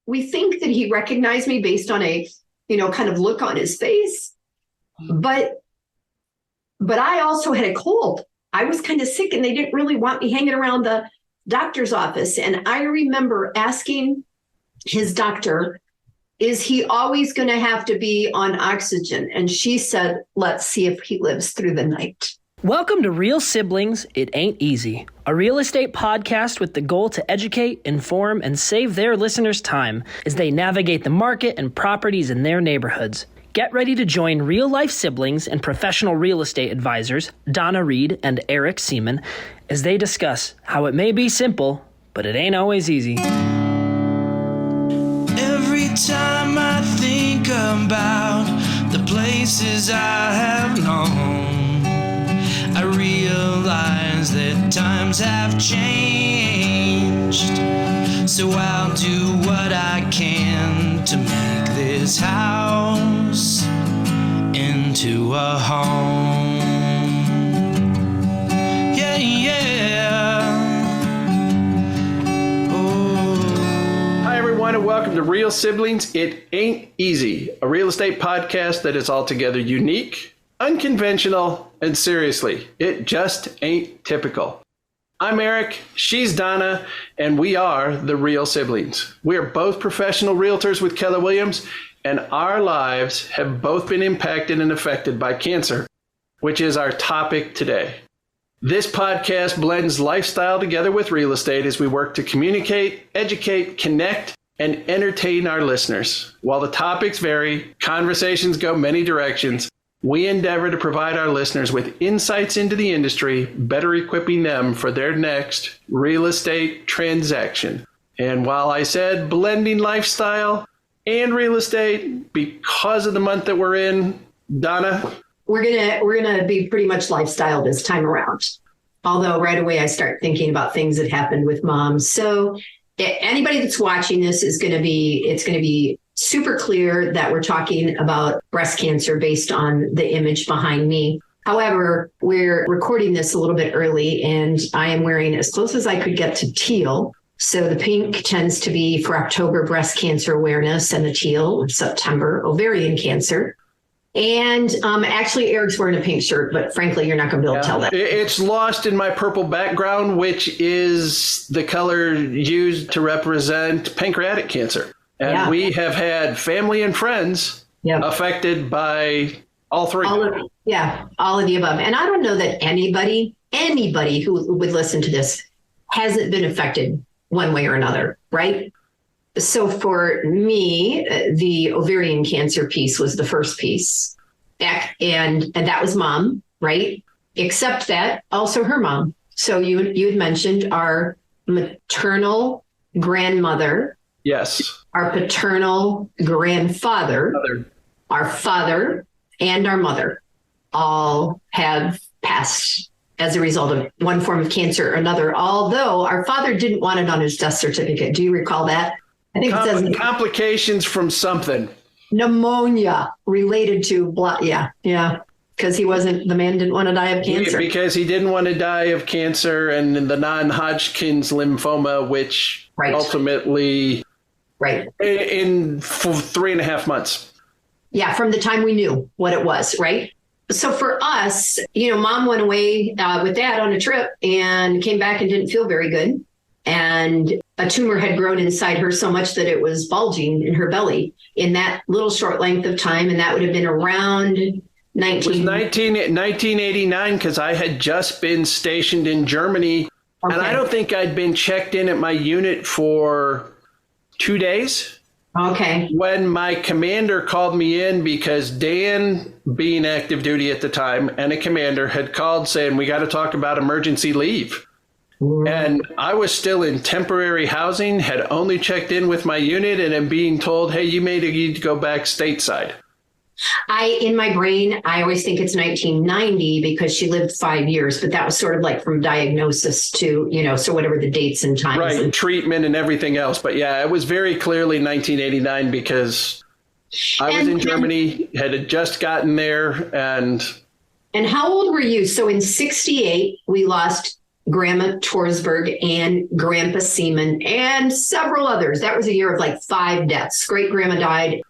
we think that he recognized me based on a, kind of look on his face. But I also had a cold. I was kind of sick and they didn't really want me hanging around the doctor's office. And I remember asking his doctor, is he always going to have to be on oxygen? And she said, let's see if he lives through the night. Welcome to Real Siblings, It Ain't Easy, a real estate podcast with the goal to educate, inform, and save their listeners time as they navigate the market and properties in their neighborhoods. Get ready to join real-life siblings and professional real estate advisors, Donna Reed and Eric Seemann, as they discuss how it may be simple, but it ain't always easy. Every time I think about the places I have known, I realize that times have changed. So I'll do what I can to make this house into a home. Yeah, yeah. Oh. Hi, everyone, and welcome to Real Siblings, It Ain't Easy, a real estate podcast that is altogether unique, unconventional, and seriously, it just ain't typical. I'm Eric, she's Donna, and we are the Real Siblings. We are both professional realtors with Keller Williams, and our lives have both been impacted and affected by cancer, which is our topic today. This podcast blends lifestyle together with real estate as we work to communicate, educate, connect, and entertain our listeners. While the topics vary, conversations go many directions, we endeavor to provide our listeners with insights into the industry, better equipping them for their next real estate transaction. And while I said blending lifestyle and real estate, because of the month that we're in, Donna? We're gonna be pretty much lifestyle this time around. Although right away I start thinking about things that happened with mom. So anybody that's watching this it's gonna be super clear that we're talking about breast cancer based on the image behind me. However, we're recording this a little bit early and I am wearing as close as I could get to teal. So the pink tends to be for October breast cancer awareness and the teal, September ovarian cancer. And actually Eric's wearing a pink shirt, but frankly, you're not going to be able to tell that. It's lost in my purple background, which is the color used to represent pancreatic cancer. And we have had family and friends affected by all three. All of the above. And I don't know that anybody who would listen to this hasn't been affected one way or another, right? So for me, the ovarian cancer piece was the first piece. And that was mom, right? Except that also her mom. So you had mentioned our maternal grandmother. Yes. Our paternal grandfather, our father, and our mother all have passed as a result of one form of cancer or another, although our father didn't want it on his death certificate. Do you recall that? I think it says complications from something. Pneumonia related to blah. Yeah. Because the man didn't want to die of cancer. Because he didn't want to die of cancer and the non-Hodgkin's lymphoma, which ultimately... Right. In 3.5 months. Yeah, from the time we knew what it was, right? So for us, mom went away with dad on a trip and came back and didn't feel very good. And a tumor had grown inside her so much that it was bulging in her belly in that little short length of time. And that would have been around 1989, because I had just been stationed in Germany. Okay. And I don't think I'd been checked in at my unit for 2 days. Okay. When my commander called me in because Dan, being active duty at the time, and a commander had called saying, we got to talk about emergency leave. And I was still in temporary housing, had only checked in with my unit, and am being told, hey, you may need to go back stateside. In my brain, I always think it's 1990 because she lived 5 years, but that was sort of like from diagnosis to, so whatever the dates and times. Right, and treatment and everything else. But yeah, it was very clearly 1989 because I was in Germany, had just gotten there. And how old were you? So in 68, we lost Grandma Torsberg and Grandpa Seemann and several others. That was a year of like 5 deaths. Great grandma died.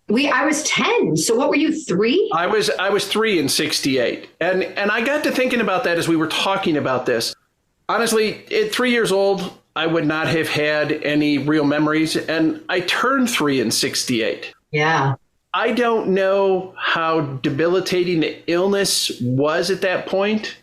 I was 10. So what were you, 3? I was 3 in 68. And I got to thinking about that as we were talking about this. Honestly, at 3 years old, I would not have had any real memories. And I turned 3 in 68. Yeah. I don't know how debilitating the illness was at that point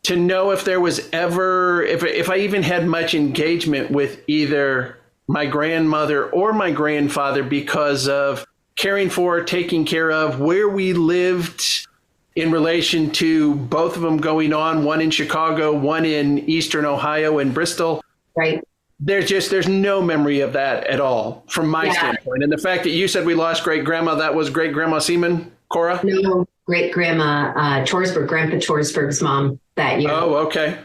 to know if there was ever, if I even had much engagement with either my grandmother or my grandfather because of caring for, taking care of, where we lived in relation to both of them going on, one in Chicago, one in Eastern Ohio and Bristol. Right. There's no memory of that at all from my standpoint. And the fact that you said we lost great grandma, that was great grandma Seemann, Cora? No, great grandma Torsberg, Grandpa Torsberg's mom that year. Oh, okay.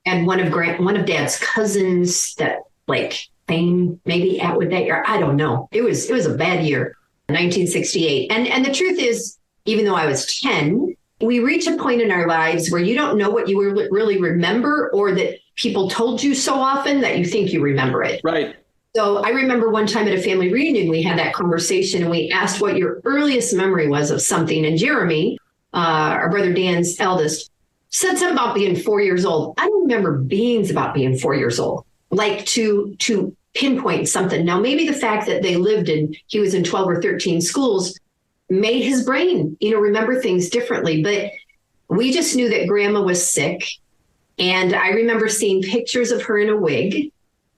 And one of Dad's cousins that like fame maybe out with that year. I don't know. It was a bad year, 1968. And the truth is, even though I was 10, we reach a point in our lives where you don't know what you really remember, or that people told you so often that you think you remember it. Right. So I remember one time at a family reunion, we had that conversation and we asked what your earliest memory was of something. And Jeremy, our brother Dan's eldest, said something about being 4 years old. I don't remember beings about being 4 years old, like to pinpoint something. Now, maybe the fact that he was in 12 or 13 schools made his brain, remember things differently. But we just knew that grandma was sick. And I remember seeing pictures of her in a wig.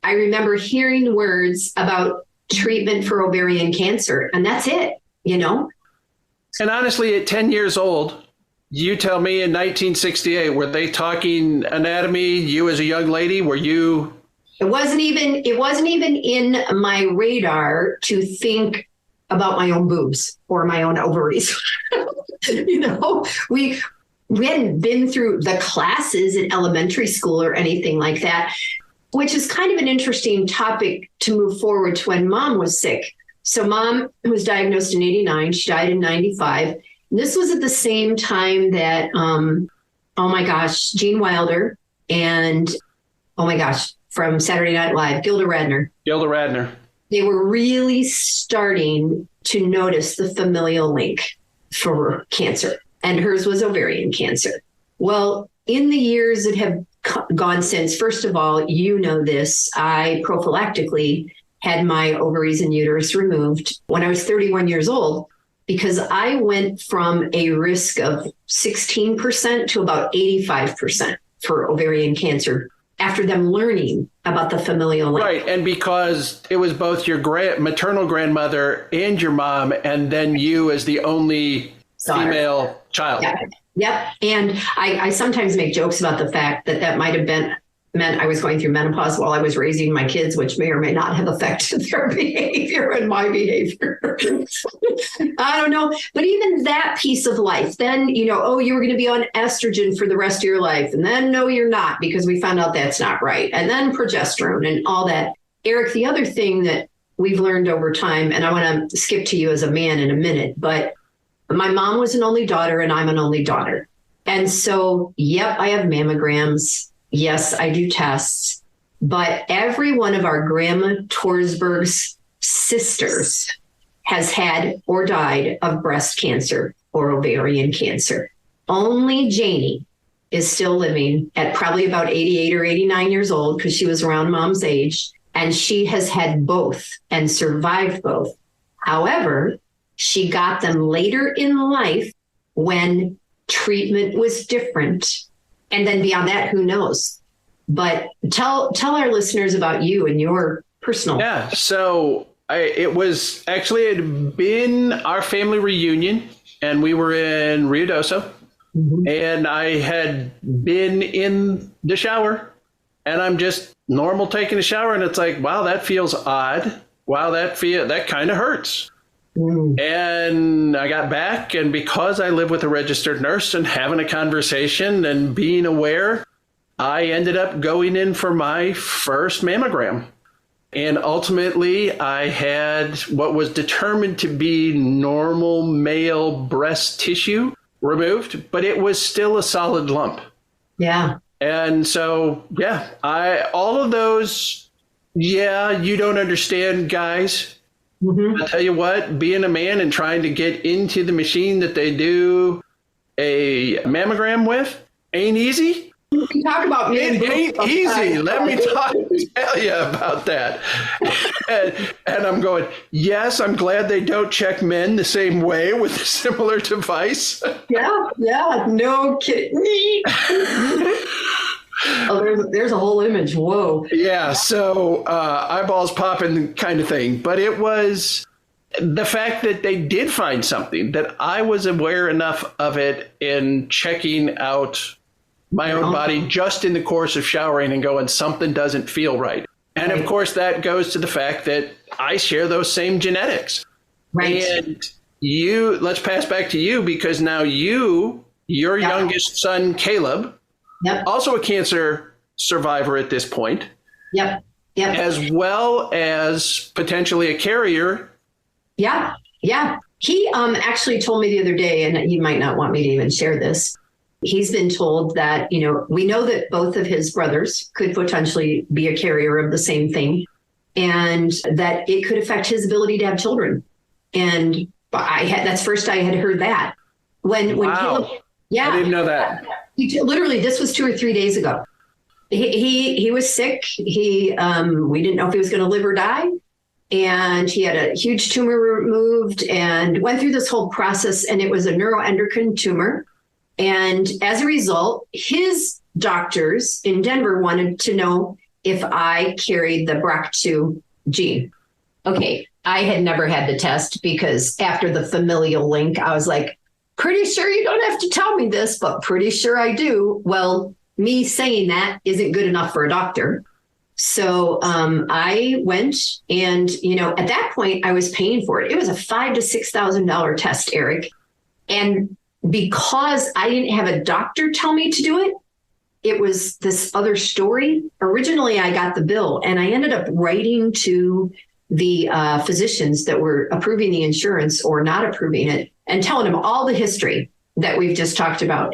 I remember hearing words about treatment for ovarian cancer. And that's it, And honestly, at 10 years old, you tell me in 1968, were they talking anatomy? You as a young lady, were you? It wasn't even in my radar to think about my own boobs or my own ovaries. We hadn't been through the classes in elementary school or anything like that, which is kind of an interesting topic to move forward to when Mom was sick. So Mom was diagnosed in 89. She died in 95. And this was at the same time that, Gene Wilder and, from Saturday Night Live, Gilda Radner. They were really starting to notice the familial link for cancer. And hers was ovarian cancer. Well, in the years that have gone since, first of all, this, I prophylactically had my ovaries and uterus removed when I was 31 years old, because I went from a risk of 16% to about 85% for ovarian cancer after them learning about the familial link. Right, and because it was both your maternal grandmother and your mom, and then you as the only female child. Yep. And I sometimes make jokes about the fact that might have meant I was going through menopause while I was raising my kids, which may or may not have affected their behavior and my behavior. I don't know. But even that piece of life, then, you were going to be on estrogen for the rest of your life. And then, no, you're not, because we found out that's not right. And then progesterone and all that. Eric, the other thing that we've learned over time, and I want to skip to you as a man in a minute, but my mom was an only daughter and I'm an only daughter. And so, yep, I have mammograms. Yes, I do tests. But every one of our Grandma Torsberg's sisters has had or died of breast cancer or ovarian cancer. Only Janie is still living at probably about 88 or 89 years old, because she was around Mom's age. And she has had both and survived both. However, she got them later in life when treatment was different. And then beyond that, who knows? But tell our listeners about you and your personal. Yeah, so it had been our family reunion, and we were in Ruidoso, and I had been in the shower, and I'm just normal taking a shower, and it's like, wow, that feels odd. Wow, that kind of hurts. And I got back, and because I live with a registered nurse and having a conversation and being aware, I ended up going in for my first mammogram. And ultimately, I had what was determined to be normal male breast tissue removed, but it was still a solid lump. Yeah. And so, yeah, all of those, yeah, you don't understand, guys. I tell you what, being a man and trying to get into the machine that they do a mammogram with ain't easy. We can talk about men. It ain't easy. Let me tell you about that. And I'm going, yes, I'm glad they don't check men the same way with a similar device. Yeah, no kidding. Oh, there's a whole image. Whoa. Yeah, so eyeballs popping kind of thing. But it was the fact that they did find something, that I was aware enough of it in checking out my own body just in the course of showering and going, something doesn't feel right. And of course, that goes to the fact that I share those same genetics. Right. And let's pass back to you, because now your youngest son, Caleb, also a cancer survivor at this point. Yep. As well as potentially a carrier. Yeah. He actually told me the other day, and he might not want me to even share this. He's been told that, we know that both of his brothers could potentially be a carrier of the same thing, and that it could affect his ability to have children. And that's first I had heard that. When Caleb, I didn't know that. Literally, this was 2 or 3 days ago. He was sick. We didn't know if he was going to live or die. And he had a huge tumor removed and went through this whole process. And it was a neuroendocrine tumor. And as a result, his doctors in Denver wanted to know if I carried the BRCA2 gene. Okay, I had never had the test because after the familial link, I was like, pretty sure you don't have to tell me this, but pretty sure I do. Well, me saying that isn't good enough for a doctor. So I went and, at that point I was paying for it. It was a $5,000 to $6,000 test, Eric. And because I didn't have a doctor tell me to do it, it was this other story. Originally, I got the bill and I ended up writing to the physicians that were approving the insurance or not approving it and telling them all the history that we've just talked about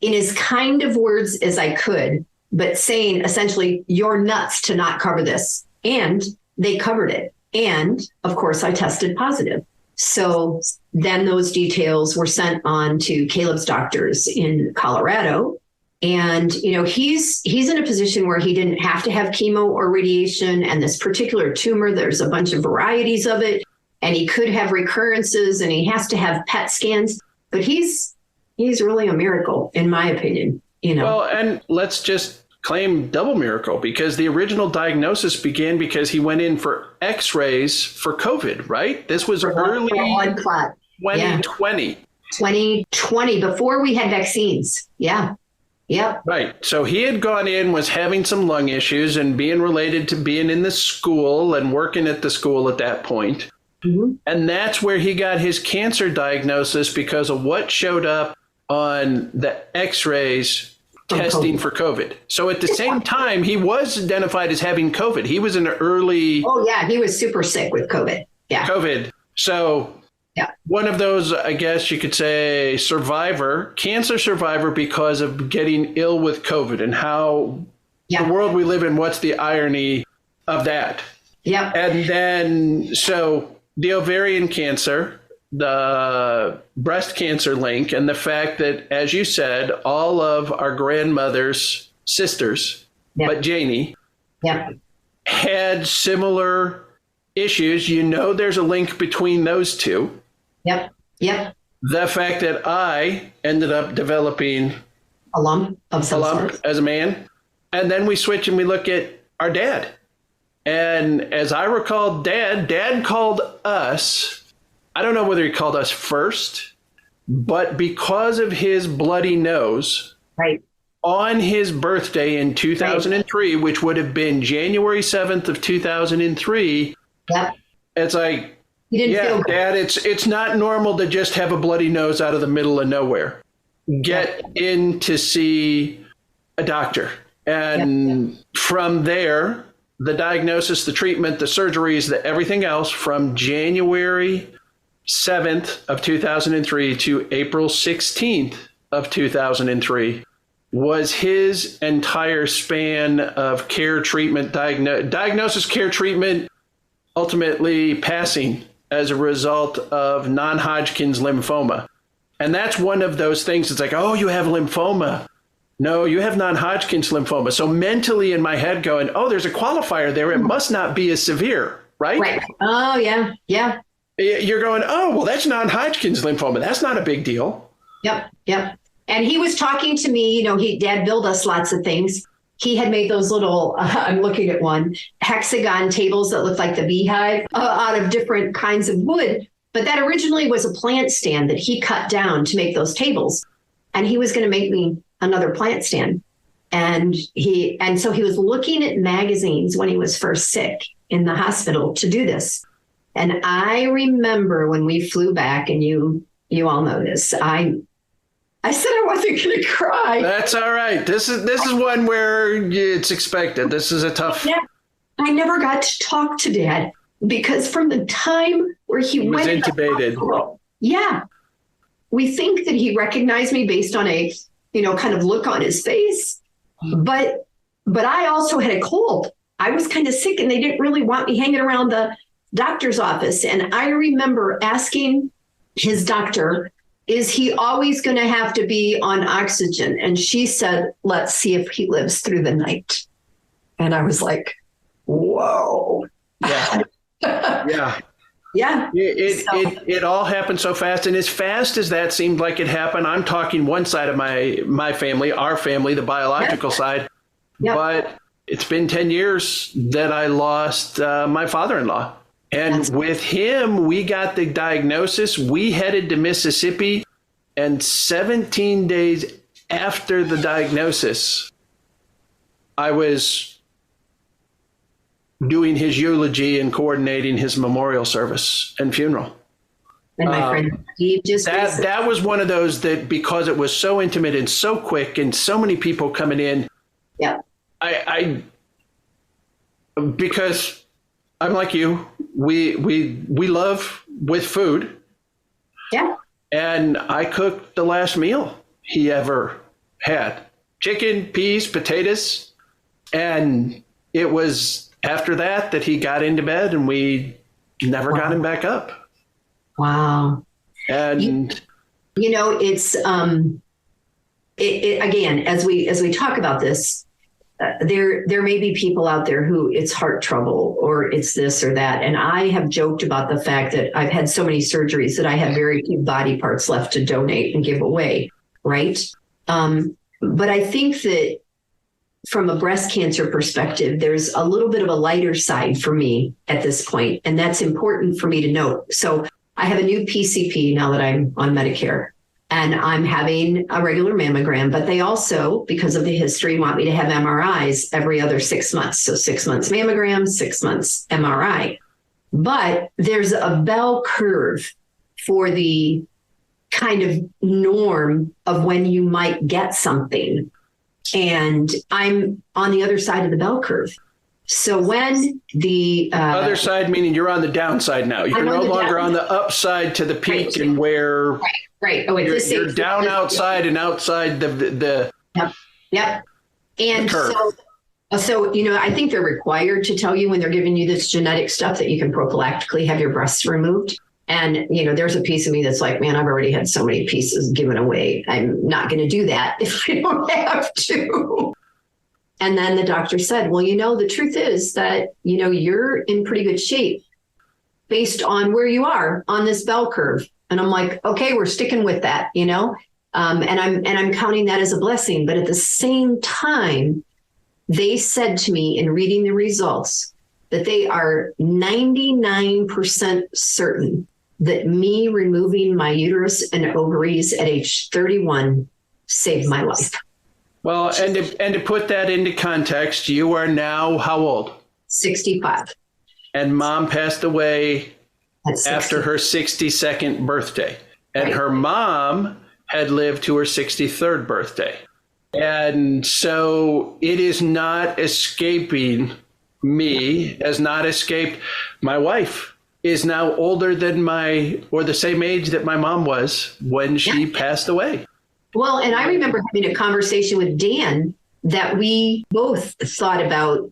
in as kind of words as I could, but saying essentially, you're nuts to not cover this. And they covered it. And of course, I tested positive. So then those details were sent on to Caleb's doctors in Colorado. And, he's in a position where he didn't have to have chemo or radiation. And this particular tumor, there's a bunch of varieties of it. And he could have recurrences and he has to have PET scans. But he's really a miracle, in my opinion. Well, and let's just claim double miracle, because the original diagnosis began because he went in for X-rays for COVID, right? This was early 2020. 2020, before we had vaccines. Yeah. Yep. Right. So he had gone in, was having some lung issues and being related to being in the school and working at the school at that point. Mm-hmm. And that's where he got his cancer diagnosis because of what showed up on the X-rays testing for COVID. So at the same time, he was identified as having COVID. He was in an early... Oh, yeah. He was super sick with COVID. Yeah. COVID. So one of those, I guess you could say, cancer survivor because of getting ill with COVID and how the world we live in, what's the irony of that? Yeah. And then, so the ovarian cancer, the breast cancer link, and the fact that, as you said, all of our grandmother's sisters, but Janie, had similar issues. There's a link between those two. Yep. The fact that I ended up developing a lump as a man. And then we switch and we look at our dad. And as I recall, dad called us. I don't know whether he called us first, but because of his bloody nose, right, on his birthday in 2003, which would have been January 7th of 2003, it's like, Dad, it's not normal to just have a bloody nose out of the middle of nowhere. Get in to see a doctor. And from there, the diagnosis, the treatment, the surgeries, everything else from January 7th of 2003 to April 16th of 2003 was his entire span of care, treatment, diagnosis, care, treatment, ultimately passing as a result of non-Hodgkin's lymphoma. And that's one of those things. It's like, oh, you have lymphoma. No, you have non-Hodgkin's lymphoma. So mentally in my head going, oh, there's a qualifier there. It must not be as severe, right? Right. Oh, yeah. Yeah. You're going, oh, well, that's non-Hodgkin's lymphoma. That's not a big deal. Yep. Yep. And he was talking to me, Dad built us lots of things. He had made those little, I'm looking at one, hexagon tables that looked like the beehive out of different kinds of wood. But that originally was a plant stand that he cut down to make those tables. And he was going to make me another plant stand. And so he was looking at magazines when he was first sick in the hospital to do this. And I remember when we flew back, and you all know this, I said I wasn't going to cry. That's all right. This is one where it's expected. This is a tough. Yeah. I never got to talk to Dad because from the time where he was went intubated. Yeah. We think that he recognized me based on a, kind of look on his face. But I also had a cold. I was kind of sick and they didn't really want me hanging around the doctor's office. And I remember asking his doctor, is he always going to have to be on oxygen? And she said, let's see if he lives through the night. And I was like, whoa. Yeah. Yeah. Yeah. It all happened so fast. And as fast as that seemed like it happened, I'm talking one side of my family, our family, the biological side. Yep. But it's been 10 years that I lost my father-in-law. And with him, we got the diagnosis. We headed to Mississippi, and 17 days after the diagnosis, I was doing his eulogy and coordinating his memorial service and funeral. And my friend Steve just that was one of those that, because it was so intimate and so quick and so many people coming in. Yeah. Because I'm like you, we love with food. Yeah. And I cooked the last meal he ever had. Chicken, peas, potatoes. And it was after that he got into bed and we never got him back up. Wow. And it's again, as we talk about this, there may be people out there who it's heart trouble or it's this or that. And I have joked about the fact that I've had so many surgeries that I have very few body parts left to donate and give away. Right. But I think that from a breast cancer perspective, there's a little bit of a lighter side for me at this point, and that's important for me to note. So I have a new PCP now that I'm on Medicare. And I'm having a regular mammogram, but they also, because of the history, want me to have MRIs every other 6 months. So 6 months mammogram, 6 months MRI. But there's a bell curve for the kind of norm of when you might get something. And I'm on the other side of the bell curve. So when the other side, meaning you're on the downside now, you're no longer on the upside to the peak, right. And where right. Oh, you're down outside and outside the Yep. And so I think they're required to tell you when they're giving you this genetic stuff that you can prophylactically have your breasts removed. And, there's a piece of me that's like, man, I've already had so many pieces given away. I'm not going to do that if I don't have to. And then the doctor said, well, the truth is that, you're in pretty good shape based on where you are on this bell curve. And I'm like, okay, we're sticking with that, and I'm counting that as a blessing. But at the same time, they said to me in reading the results that they are 99% certain that me removing my uterus and ovaries at age 31 saved my life. Well, and to put that into context, you are now how old? 65. And Mom passed away after her 62nd birthday. And her mom had lived to her 63rd birthday. And so it is not escaping me, has not escaped. My wife is now older than or the same age that my mom was when she passed away. Well, and I remember having a conversation with Dan that we both thought about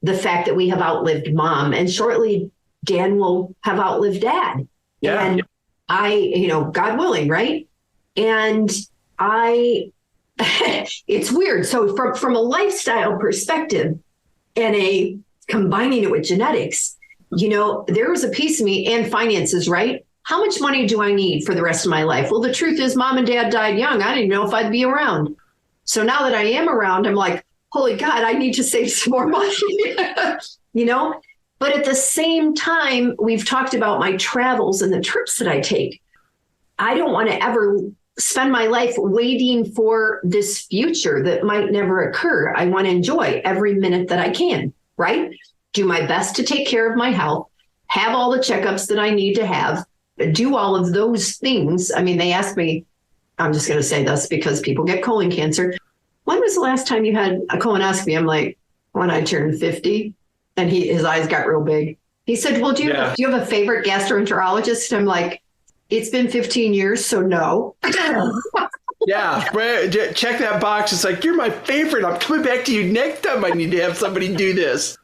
the fact that we have outlived mom, and shortly Dan will have outlived dad. Yeah. And God willing, right? And it's weird. So from a lifestyle perspective and combining it with genetics, there was a piece of me, and finances, right? How much money do I need for the rest of my life? Well, the truth is mom and dad died young. I didn't know if I'd be around. So now that I am around, I'm like, holy God, I need to save some more money, But at the same time, we've talked about my travels and the trips that I take. I don't want to ever spend my life waiting for this future that might never occur. I want to enjoy every minute that I can, right? Do my best to take care of my health, have all the checkups that I need to have, do all of those things. I mean, they asked me, I'm just going to say this because people get colon cancer. When was the last time you had a colonoscopy? I'm like, when I turned 50. And his eyes got real big. He said, well, do you have a favorite gastroenterologist? And I'm like, it's been 15 years, so no. Yeah, check that box. It's like, you're my favorite. I'm coming back to you next time I need to have somebody do this.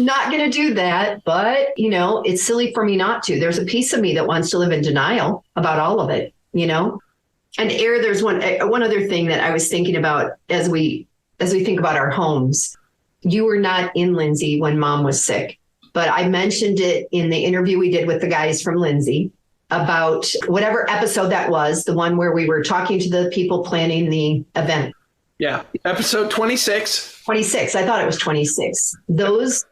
Not going to do that. But, it's silly for me not to. There's a piece of me that wants to live in denial about all of it, And there's one other thing that I was thinking about as we think about our homes. You were not in Lindsey when mom was sick, but I mentioned it in the interview we did with the guys from Lindsey about whatever episode that was, the one where we were talking to the people planning the event. Yeah. Episode 26. 26. I thought it was 26. Those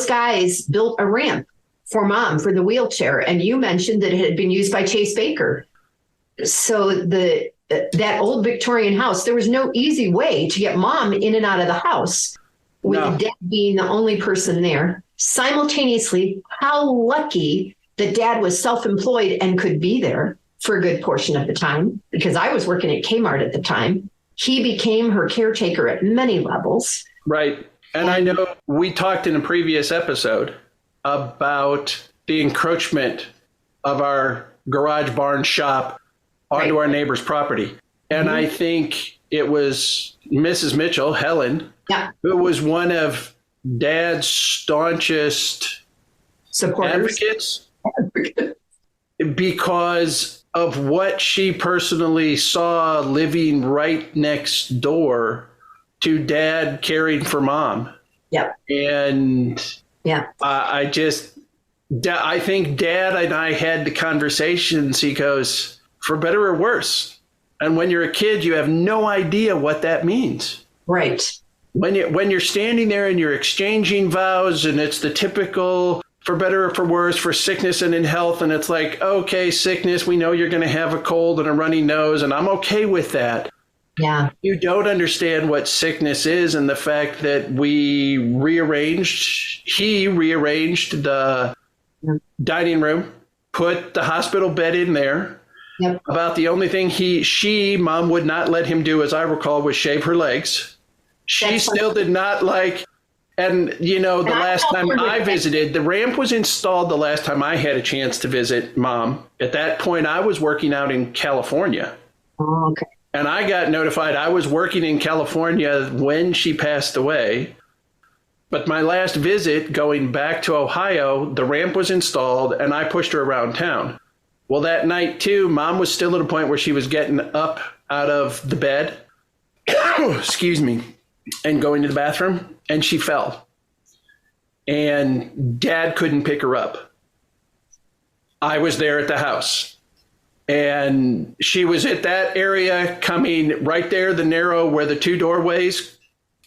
guys built a ramp for mom for the wheelchair. And you mentioned that it had been used by Chase Baker. So that old Victorian house, there was no easy way to get mom in and out of the house. With dad being the only person there. Simultaneously, how lucky that dad was self-employed and could be there for a good portion of the time, because I was working at Kmart at the time. He became her caretaker at many levels. Right. And I know we talked in a previous episode about the encroachment of our garage barn shop onto our neighbor's property. And I think it was Mrs. Mitchell, Helen, who was one of Dad's staunchest supporters, advocates, because of what she personally saw living right next door to Dad caring for mom. Yep. And I think Dad and I had the conversations. He goes, for better or worse. And when you're a kid, you have no idea what that means. Right. When you're standing there and you're exchanging vows, and it's the typical for better or for worse, for sickness and in health. And it's like, okay, sickness, we know you're going to have a cold and a runny nose, and I'm okay with that. Yeah. You don't understand what sickness is, and the fact that he rearranged the dining room, put the hospital bed in there. Yep. About the only thing mom would not let him do, as I recall, was shave her legs. She still did not like, and the last time I visited, the ramp was installed the last time I had a chance to visit mom. At that point, I was working out in California. Oh, okay. And I got notified I was working in California when she passed away. But my last visit going back to Ohio, the ramp was installed and I pushed her around town. Well, that night, too, mom was still at a point where she was getting up out of the bed, excuse me, and going to the bathroom, and she fell. And Dad couldn't pick her up. I was there at the house. And she was at that area coming right there, the narrow where the two doorways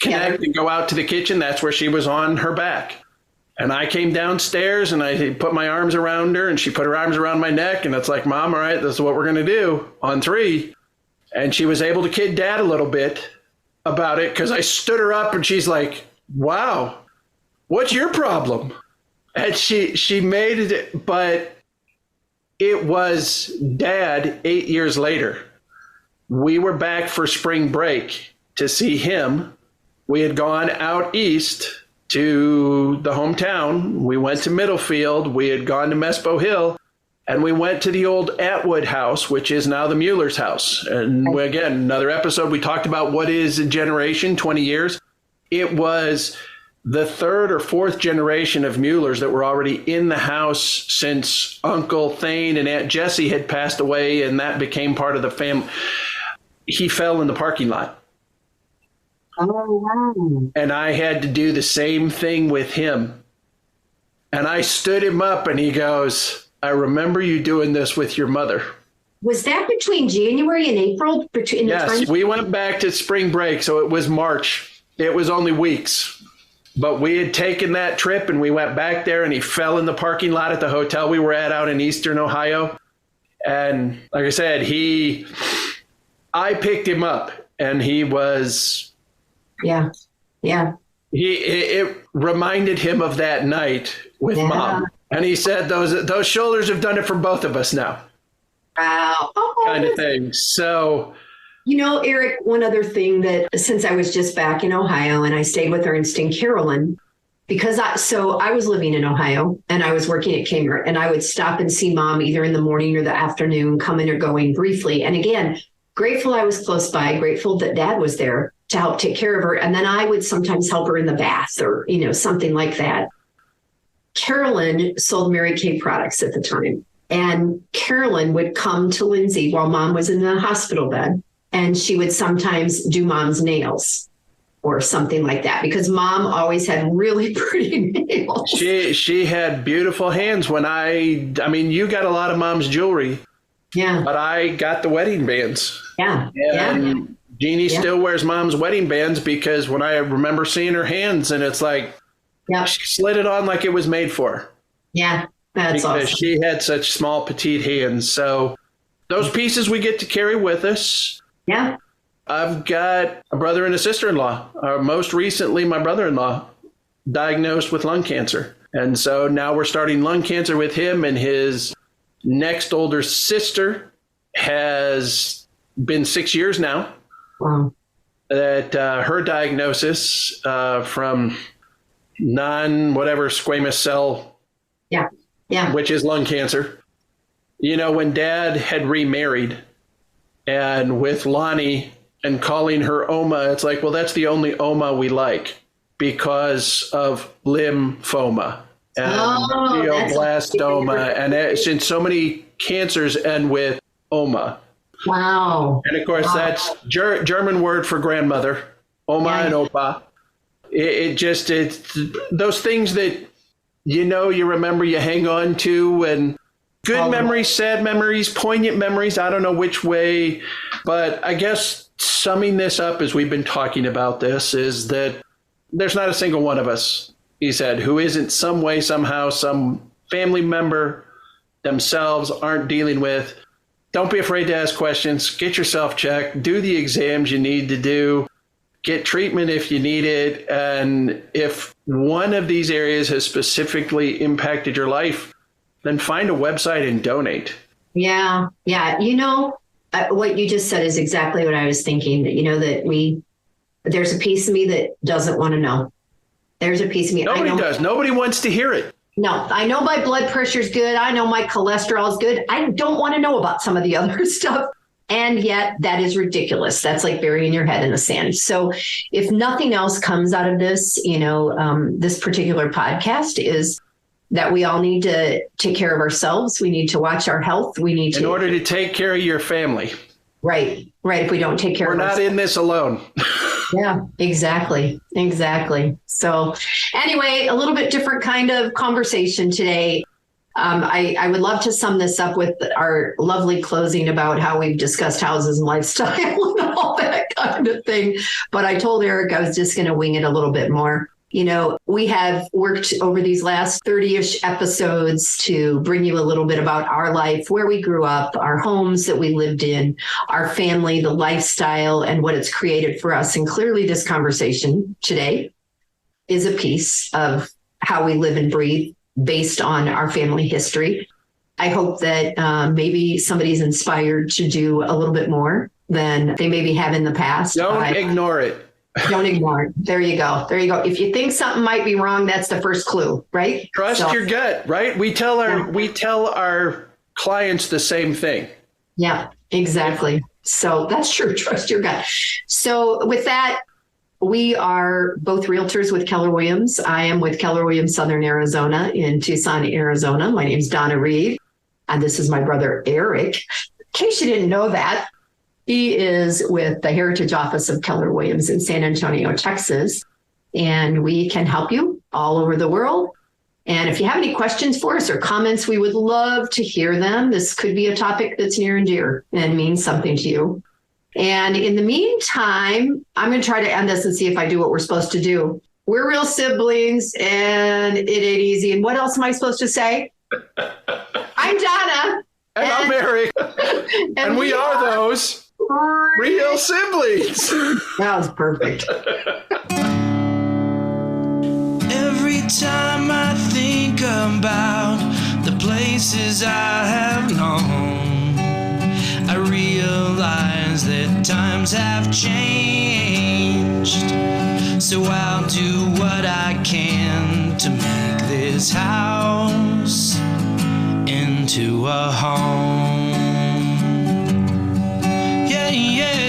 connect and go out to the kitchen. That's where she was on her back. And I came downstairs and I put my arms around her and she put her arms around my neck. And it's like, Mom, all right, this is what we're going to do on 3. And she was able to kid Dad a little bit about it because I stood her up and she's like, wow, what's your problem? And she made it, but it was Dad 8 years later. We were back for spring break to see him. We had gone out east to the hometown. We went to Middlefield. We had gone to Mespo Hill. And we went to the old Atwood house, which is now the Mueller's house. And again, another episode, we talked about what is a generation, 20 years. It was the third or fourth generation of Muellers that were already in the house since Uncle Thane and Aunt Jessie had passed away, and that became part of the family. He fell in the parking lot. Oh, wow. And I had to do the same thing with him. And I stood him up and he goes, I remember you doing this with your mother. Was that between January and April? Yes, we went back to spring break, so it was March. It was only weeks. But we had taken that trip and we went back there and he fell in the parking lot at the hotel we were at out in Eastern Ohio. And like I said, I picked him up and he was... Yeah. It reminded him of that night with Mom. And he said, those shoulders have done it for both of us now. Wow. Kind of thing. So, Eric, one other thing that since I was just back in Ohio and I stayed with Ernst and Carolyn, because I was living in Ohio and I was working at Kmart, and I would stop and see Mom either in the morning or the afternoon, coming or going briefly. And again, grateful I was close by, grateful that Dad was there to help take care of her. And then I would sometimes help her in the bath or, something like that. Carolyn sold Mary Kay products at the time. And Carolyn would come to Lindsey while Mom was in the hospital bed. And she would sometimes do Mom's nails or something like that, because Mom always had really pretty nails. She had beautiful hands. I mean, you got a lot of Mom's jewelry. Yeah. But I got the wedding bands. Yeah. And Jeannie still wears Mom's wedding bands because when I remember seeing her hands, and it's like, she slid it on like it was made for her. Yeah, that's awesome. Because she had such small, petite hands. So those pieces we get to carry with us. Yeah. I've got a brother and a sister-in-law. Most recently, my brother-in-law diagnosed with lung cancer. And so now we're starting lung cancer with him, and his next older sister has been 6 years now. Wow. That her diagnosis from squamous cell, which is lung cancer. When Dad had remarried, and with Lonnie and calling her Oma, it's like, well, that's the only Oma we like because of lymphoma and glioblastoma, and it's in so many cancers end with Oma. Wow. And of course, that's German word for grandmother, Oma and Opa. It's those things that, you remember, you hang on to, and good memories, sad memories, poignant memories. I don't know which way, but I guess summing this up as we've been talking about this is that there's not a single one of us, he said, who isn't some way, somehow, some family member themselves aren't dealing with. Don't be afraid to ask questions. Get yourself checked. Do the exams you need to do. Get treatment if you need it. And if one of these areas has specifically impacted your life, then find a website and donate. Yeah. What you just said is exactly what I was thinking. There's a piece of me that doesn't want to know. There's a piece of me. Nobody does. Nobody wants to hear it. No, I know my blood pressure is good. I know my cholesterol is good. I don't want to know about some of the other stuff. And yet that is ridiculous. That's like burying your head in the sand. So if nothing else comes out of this, this particular podcast is that we all need to take care of ourselves. We need to watch our health. In order to take care of your family. Right. If we don't take care of ourselves. We're not in this alone. Yeah, exactly. So anyway, a little bit different kind of conversation today. I would love to sum this up with our lovely closing about how we've discussed houses and lifestyle and all that kind of thing. But I told Eric I was just going to wing it a little bit more. We have worked over these last 30-ish episodes to bring you a little bit about our life, where we grew up, our homes that we lived in, our family, the lifestyle, and what it's created for us. And clearly this conversation today is a piece of how we live and breathe based on our family history. I hope that maybe somebody's inspired to do a little bit more than they maybe have in the past. Don't ignore it. Don't ignore it. There you go. If you think something might be wrong, that's the first clue, right? Trust your gut, right? We tell our clients the same thing. Yeah, exactly. So that's true. Trust your gut. So with that, we are both realtors with Keller Williams. I am with Keller Williams Southern Arizona in Tucson, Arizona. My name is Donna Reed, and this is my brother, Eric. In case you didn't know that, he is with the Heritage Office of Keller Williams in San Antonio, Texas, and we can help you all over the world. And if you have any questions for us or comments, we would love to hear them. This could be a topic that's near and dear and means something to you. And in the meantime, I'm going to try to end this and see if I do what we're supposed to do. We're real siblings and it ain't easy. And what else am I supposed to say? I'm Donna. And I'm Eric. And we are those real siblings. That was perfect. Every time I think about the places I have known, I realize that times have changed. So I'll do what I can to make this house into a home. Yeah, yeah.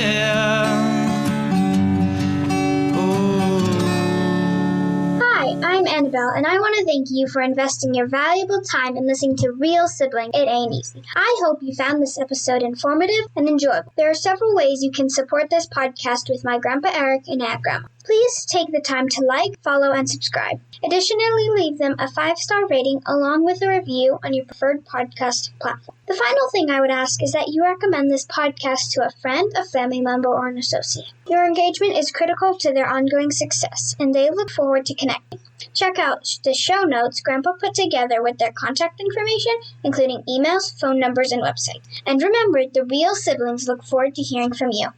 I'm Annabelle, and I want to thank you for investing your valuable time in listening to Real Sibling. It Ain't Easy. I hope you found this episode informative and enjoyable. There are several ways you can support this podcast with my Grandpa Eric and Aunt Grandma. Please take the time to like, follow, and subscribe. Additionally, leave them a 5-star rating along with a review on your preferred podcast platform. The final thing I would ask is that you recommend this podcast to a friend, a family member, or an associate. Your engagement is critical to their ongoing success, and they look forward to connecting. Check out the show notes Grandpa put together with their contact information, including emails, phone numbers, and website. And remember, the real siblings look forward to hearing from you.